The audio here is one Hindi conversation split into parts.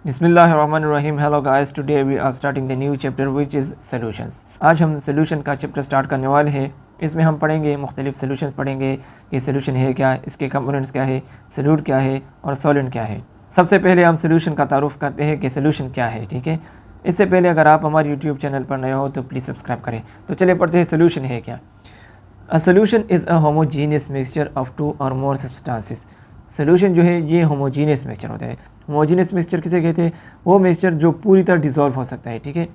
बिस्मिल्लाहिर्रहमानिर्रहीम। Hello guys, today we are starting the new chapter which is solutions. आज हम सॉल्यूशन का चैप्टर स्टार्ट करने वाले हैं। इसमें हम पढ़ेंगे मुख्तलिफ सॉल्यूशंस पढ़ेंगे कि सॉल्यूशन है क्या, इसके कंपोनेंट्स क्या है, सॉल्यूट क्या है और सॉल्वेंट क्या है। सबसे पहले हम सॉल्यूशन का तारुफ करते हैं कि सॉल्यूशन क्या है। ठीक है, इससे पहले अगर आप हमारे यूट्यूब चैनल पर नए हो तो प्लीज़ सब्सक्राइब करें। तो चलिए पढ़ते हैं सॉल्यूशन है क्या। A solution is a homogeneous mixture of two और मोर सब्सटेंसेस। सॉल्यूशन जो है ये होमोजीनियस मिक्सचर होता है। होमोजीनियस मिक्सचर किसे कहते हैं? वो मिक्सचर जो पूरी तरह डिसॉल्व हो सकता है। ठीक है,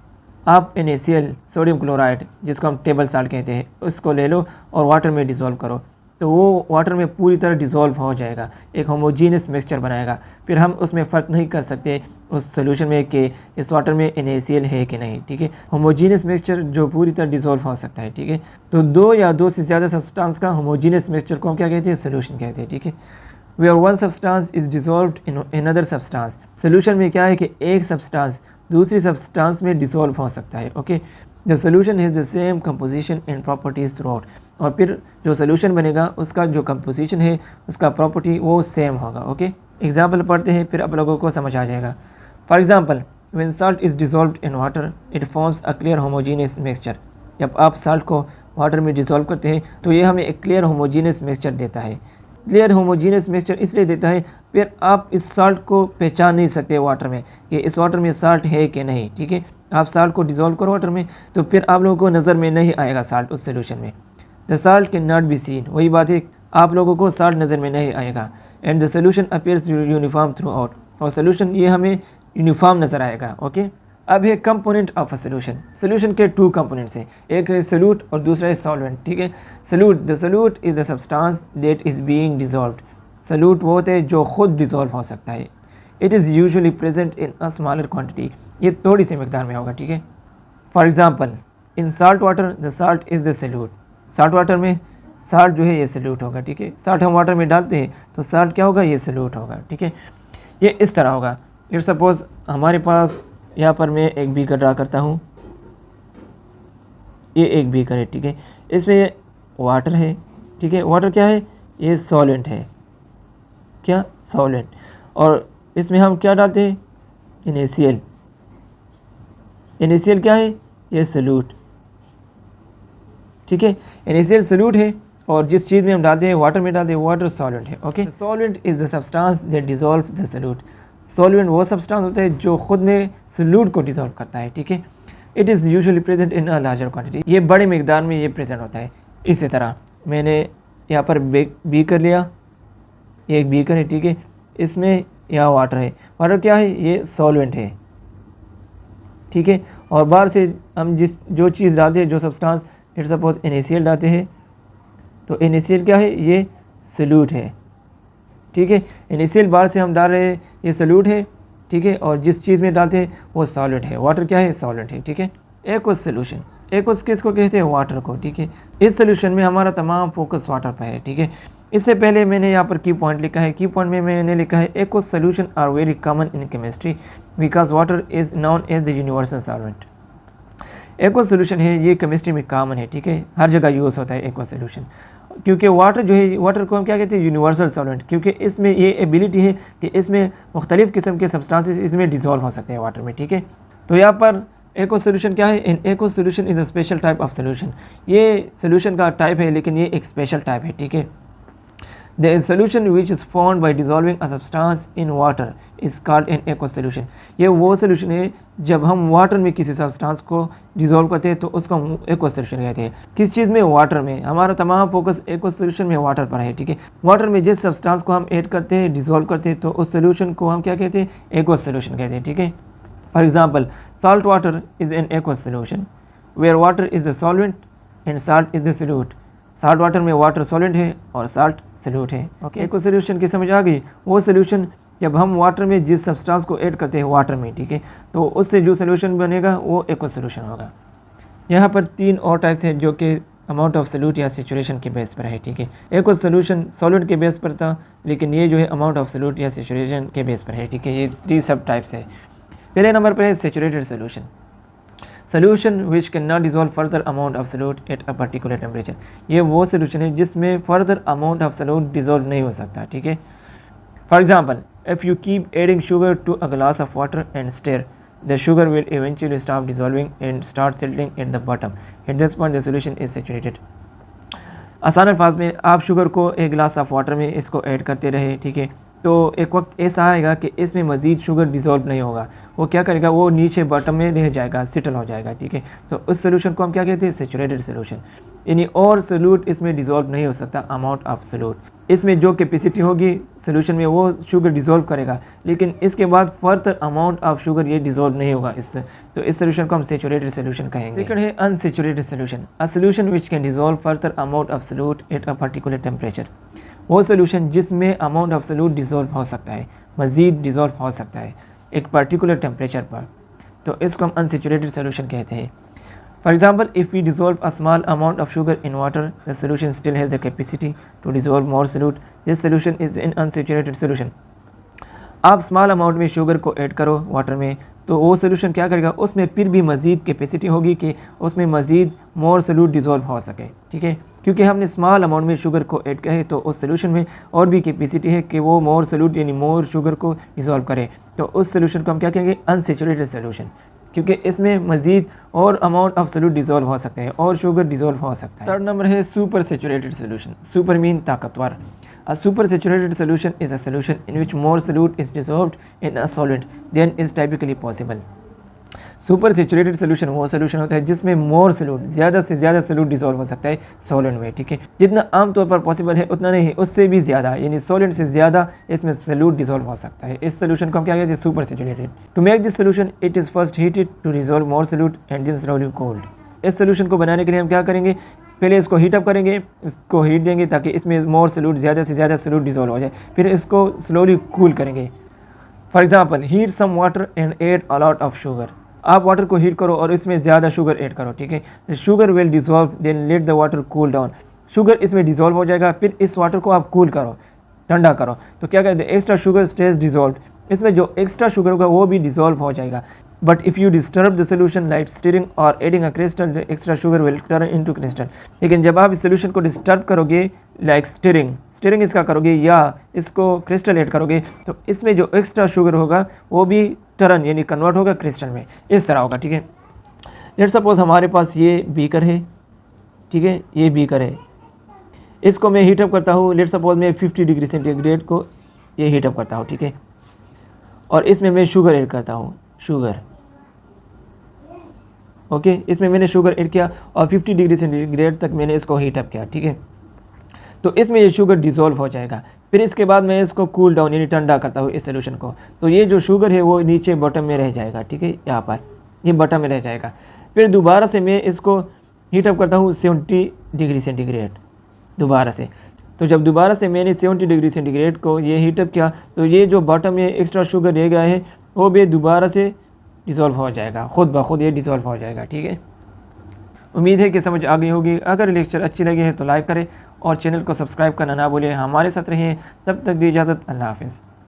आप NaCl सोडियम क्लोराइड जिसको हम टेबल साल्ट कहते हैं उसको ले लो और वाटर में डिसॉल्व करो तो वो वाटर में पूरी तरह डिसॉल्व हो जाएगा, एक होमोजीनियस मिक्सचर बनाएगा। फिर हम उसमें फ़र्क नहीं कर सकते उस सोल्यूशन में कि इस वाटर में NaCl है कि नहीं। ठीक है, होमोजीनियस मिक्सचर जो पूरी तरह डिसॉल्व हो सकता है। ठीक है, तो दो या दो से ज़्यादा सब्सटेंस का होमोजीनियस मिक्सचर को हम क्या कहते हैं? सोल्यूशन कहते हैं। ठीक है, where one substance is dissolved in another substance। Solution में क्या है कि एक सब्सटेंस दूसरी सब्सटेंस में डिसॉल्व हो सकता है। Okay, the solution is the same composition and properties through out. और फिर जो सोल्यूशन बनेगा उसका जो कंपोजिशन है उसका प्रॉपर्टी वो सेम होगा। ओके, एग्जाम्पल पढ़ते हैं फिर आप लोगों को समझ आ जाएगा। For example, when salt is dissolved in water it forms a clear homogeneous mixture. जब आप साल्ट को वाटर में डिसॉल्व करते हैं तो ये हमें एक क्लियर होमोजीनियस मिक्सचर देता है। क्लियर होमोजीनियस मिक्सचर इसलिए देता है फिर आप इस साल्ट को पहचान नहीं सकते वाटर में कि इस वाटर में साल्ट है कि नहीं। ठीक है, आप साल्ट को डिसॉल्व करो वाटर में तो फिर आप लोगों को नज़र में नहीं आएगा साल्ट उस सोल्यूशन में। The salt can not be seen, वही बात है, आप लोगों को साल्ट नज़र में नहीं आएगा। And the solution appears uniform through out, और सोल्यूशन ये हमें यूनिफॉर्म नज़र आएगा। ओके, अब है component of a solution. Solution के टू कंपोनेंट्स हैं, एक है सोल्यूट और दूसरा है सॉल्वेंट। ठीक है, solute, the solute is a substance that is being dissolved. Solute वो होते हैं जो खुद डिसॉल्व हो सकता है। It is usually present in a smaller quantity, ये थोड़ी सी मकदार में होगा। ठीक है, for example in salt water the salt is the solute. Salt water में साल्ट जो है ये सोल्यूट होगा। ठीक है, साल्ट हम वाटर में डालते हैं तो साल्ट क्या होगा? ये सोल्यूट होगा। ठीक है, ये इस तरह होगा। इट सपोज हमारे पास यहाँ पर मैं एक बीकर ड्रा करता हूँ, ये एक बीकर है। ठीक है, इसमें वाटर है। ठीक है, वाटर क्या है? ये सॉल्वेंट है। क्या? सॉल्वेंट। और इसमें हम क्या डालते हैं? NaCl। NaCl क्या है? ये सोल्यूट। ठीक है, NaCl सोल्यूट है और जिस चीज़ में हम डालते हैं वाटर में डालते हैं वाटर सॉल्वेंट है। Okay, solvent is the substance that dissolves the solute. Solvent वो सब्सटेंस होता है जो खुद में सोल्यूट को डिसॉल्व करता है। ठीक है, it is usually present in a larger quantity, ये बड़े मिकदार में ये प्रेजेंट होता है। इसी तरह मैंने यहाँ पर बीकर लिया, ये एक बीकर है। ठीक है, इसमें यहाँ वाटर है। वाटर क्या है? ये सॉल्वेंट है। ठीक है, और बाहर से हम जो चीज़ डालते हैं, जो सब्सटेंस, इट सपोज NaCl डालते हैं तो NaCl क्या है? ये सोल्यूट है। ठीक है, NaCl बाहर से हम डाल रहे हैं, ये सोल्यूट है। ठीक है, और जिस चीज़ में डालते हैं वो सॉल्वेंट है। वाटर क्या है? सॉल्वेंट है। ठीक है, एक्वस सोल्यूशन, एक्वस किसको कहते हैं? वाटर को। ठीक है, इस सोल्यूशन में हमारा तमाम फोकस वाटर पर है। ठीक है, इससे पहले मैंने यहाँ पर की पॉइंट लिखा है। की पॉइंट में मैंने लिखा है aqueous solution are very common in chemistry because water is known as the universal solvent. Aqueous solution है ये केमिस्ट्री में कॉमन है। ठीक है, हर जगह यूज़ होता है एक्वस सोल्यूशन, क्योंकि वाटर जो है, वाटर को हम क्या कहते हैं? यूनिवर्सल सॉल्वेंट, क्योंकि इसमें ये एबिलिटी है कि इसमें मुख्तलिफ़ किस्म के सब्सटेंसेस इसमें डिसॉल्व हो सकते हैं वाटर में। ठीक है, तो यहाँ पर एक्वस सोल्यूशन क्या है? In aqueous solution is a special type of solution, ये सोल्यूशन का टाइप है लेकिन ये एक स्पेशल टाइप है। ठीक है, the solution which is formed by dissolving a substance in water is called an aqueous solution. ये वो सोल्यूशन है जब हम वाटर में किसी सब्सटेंस को डिसॉल्व करते हैं तो उसको हम एक्वस सोल्यूशन कहते हैं। किस चीज़ में? वाटर में। हमारा तमाम फोकस एक्वस सोल्यूशन में वाटर पर है। ठीक है, वाटर में जिस सब्सटेंस को हम ऐड करते हैं, डिसॉल्व करते हैं, तो उस सोल्यूशन को हम क्या कहते हैं? एक्वस सोल्यूशन कहते हैं। ठीक है, for example salt water is an aqueous solution where water is the solvent and salt is the solute. Salt water में वाटर सॉल्वेंट है और साल्ट सोल्यूट है। ओके, एक्वस सोल्यूशन की समझ आ गई? वो सोल्यूशन जब हम वाटर में जिस सब्सटेंस को ऐड करते हैं वाटर में, ठीक है, तो उससे जो सोल्यूशन बनेगा वो एक्वस सोल्यूशन होगा। यहाँ पर तीन और टाइप्स हैं जो कि अमाउंट ऑफ सोल्यूट या सेचुरेशन के बेस पर है। ठीक है, एक्वस सोल्यूशन सॉल्वेंट के बेस पर था लेकिन ये जो है अमाउंट ऑफ सोल्यूट या सेचुरेशन के बेस पर है। ठीक है, ये 3 सब टाइप्स है। पहले नंबर पर है saturated solution, solution which can not dissolve further amount of solute at a particular temperature. ये वो सोल्यूशन है जिसमें further amount of solute dissolve नहीं हो सकता। ठीक है, for example If you keep adding sugar to a glass of water and stir, the sugar will eventually stop dissolving and start settling at the bottom. At this point, the solution is saturated. आसान अल्फाज में आप शुगर को एक गिलास ऑफ वाटर में इसको ऐड करते रहे, ठीक है, तो एक वक्त ऐसा आएगा कि इसमें मज़ीद शुगर डिज़ोल्व नहीं होगा, वो क्या करेगा, वो नीचे बॉटम में रह जाएगा, सेटल हो जाएगा, ठीक है। तो उस सोल्यूशन को हम क्या कहते हैं, सेचुरेटेड सोल्यूशन। यानी और सोल्यूट इसमें डिज़ोल्व नहीं हो सकता, अमाउंट ऑफ सोल्यूट, इसमें जो कैपेसिटी होगी सोल्यूशन में वो शुगर डिज़ोल्व करेगा, लेकिन इसके बाद फर्दर अमाउंट ऑफ शुगर ये डिज़ोल्व नहीं होगा इससे, तो इस सोल्यूशन को हम सेचुरेटेड सोल्यूशन कहेंगे। सेकंड है unsaturated solution, a solution which can dissolve further amount of solute at a particular temperature. वो सोल्यूशन जिसमें अमाउंट ऑफ सोल्यूट डिज़ोल्व हो सकता है, मज़ीद डिज़ोल्व हो सकता है एक पर्टिकुलर टेम्परेचर पर, तो इसको हम अनसेचुरेटेड सोल्यूशन कहते हैं। For example, if we dissolve a small amount of sugar in water, the solution still has the capacity to dissolve more solute. This solution is an unsaturated solution. आप स्मॉल अमाउंट में शुगर को ऐड करो वाटर में, तो वो सोल्यूशन क्या करेगा, उसमें फिर भी मज़ीद कैपेसिटी होगी कि उसमें मज़ीद मोर सोल्यूट डिज़ोल्व हो सके, ठीक है, क्योंकि हमने स्मॉल अमाउंट में शुगर को ऐड किया है, तो उस सोल्यूशन में और भी कैपेसिटी है कि वो मोर सोल्यूट यानी मोर शुगर को डिज़ोल्व करे, तो उस सोल्यूशन को हम क्या कहेंगे, अनसेचुरेटेड सोल्यूशन, क्योंकि इसमें मज़ीद और अमाउंट ऑफ सोल्यूट डिज़ोल्व हो सकते हैं और शुगर डिज़ोल्व हो सकता है। थर्ड नंबर है super saturated solution. Super mean ताकतवर। A super saturated solution is a solution in which more solute is dissolved in a solvent than is typically possible. Super saturated solution वो सोल्यूशन होता है जिसमें मोर सोल्यूट, ज़्यादा से ज़्यादा सोल्यूट डिज़ोल्व हो सकता है सोलेंट में, ठीक है, जितना आमतौर पर पॉसिबल है उतना नहीं, उससे भी ज़्यादा, यानी सोलेंट से ज़्यादा इसमें सोल्यूट डिज़ोल्व हो सकता है। इस सोल्यूशन को हम क्या कहते हैं, supersaturated. To make this solution it is first heated to dissolve more solute and then slowly cold. इस सोल्यूशन को बनाने के लिए हम क्या करेंगे, पहले इसको हीटअप करेंगे, इसको हीट देंगे ताकि इसमें मोर सोल्यूट, ज़्यादा से ज़्यादा सोल्यूट डिज़ोल्व हो जाए, फिर इसको स्लोली कूल करेंगे। For example, heat some water and add a lot of sugar. आप वाटर को हीट करो और इसमें ज़्यादा शुगर ऐड करो, ठीक है, sugar will dissolve then let the water cool down. Sugar इसमें डिज़ोल्व हो जाएगा, फिर इस वाटर को आप कूल करो, ठंडा करो, तो क्या कहते हैं, एक्स्ट्रा शुगर स्टेज डिज़ोल्व, इसमें जो एक्स्ट्रा शुगर होगा वो भी डिज़ोल्व हो जाएगा। But if you disturb the solution like stirring और adding a crystal, the extra sugar will turn into crystal. लेकिन जब आप इस सोल्यूशन को डिस्टर्ब करोगे लाइक स्टीरिंग इसका करोगे या इसको क्रिस्टल ऐड करोगे, तो इसमें जो एक्स्ट्रा शुगर होगा वो भी टर्न यानी कन्वर्ट होगा क्रिस्टल में, इस तरह होगा, ठीक है। लेट सपोज हमारे पास ये बीकर है, ठीक है, ये बीकर है, इसको मैं हीटअप करता हूँ, लेट सपोज मैं 50 डिग्री सेंटीग्रेड को ये हीटअप करता हूँ, ठीक है, और इसमें मैं शुगर ऐड करता हूँ, शुगर, ओके, इसमें मैंने शुगर ऐड किया और 50 डिग्री सेंटीग्रेड तक मैंने इसको हीटअप किया, ठीक है, तो इसमें ये शुगर डिज़ोल्व हो जाएगा। फिर इसके बाद मैं इसको कूल डाउन यानी ठंडा करता हूँ इस सोल्यूशन को, तो ये जो शुगर है वो नीचे बॉटम में रह जाएगा, ठीक है, यहाँ पर ये बॉटम में रह जाएगा। फिर दोबारा से मैं इसको हीटअप करता हूँ 70 डिग्री सेंटीग्रेड दोबारा से, तो जब दोबारा से मैंने 70 डिग्री सेंटीग्रेड को ये हीटअप किया, तो ये जो बॉटम में एक्स्ट्रा शुगर रह गया है वो भी दोबारा से डिज़ोल्व हो जाएगा, ख़ुद ब खुद ये डिज़ोल्व हो जाएगा, ठीक है। उम्मीद है कि समझ आ गई होगी। अगर लेक्चर अच्छी लगी है तो लाइक करें और चैनल को सब्सक्राइब करना ना भूलें। हमारे साथ रहिए, तब तक दी इजाज़त, अल्लाह हाफ़िज़।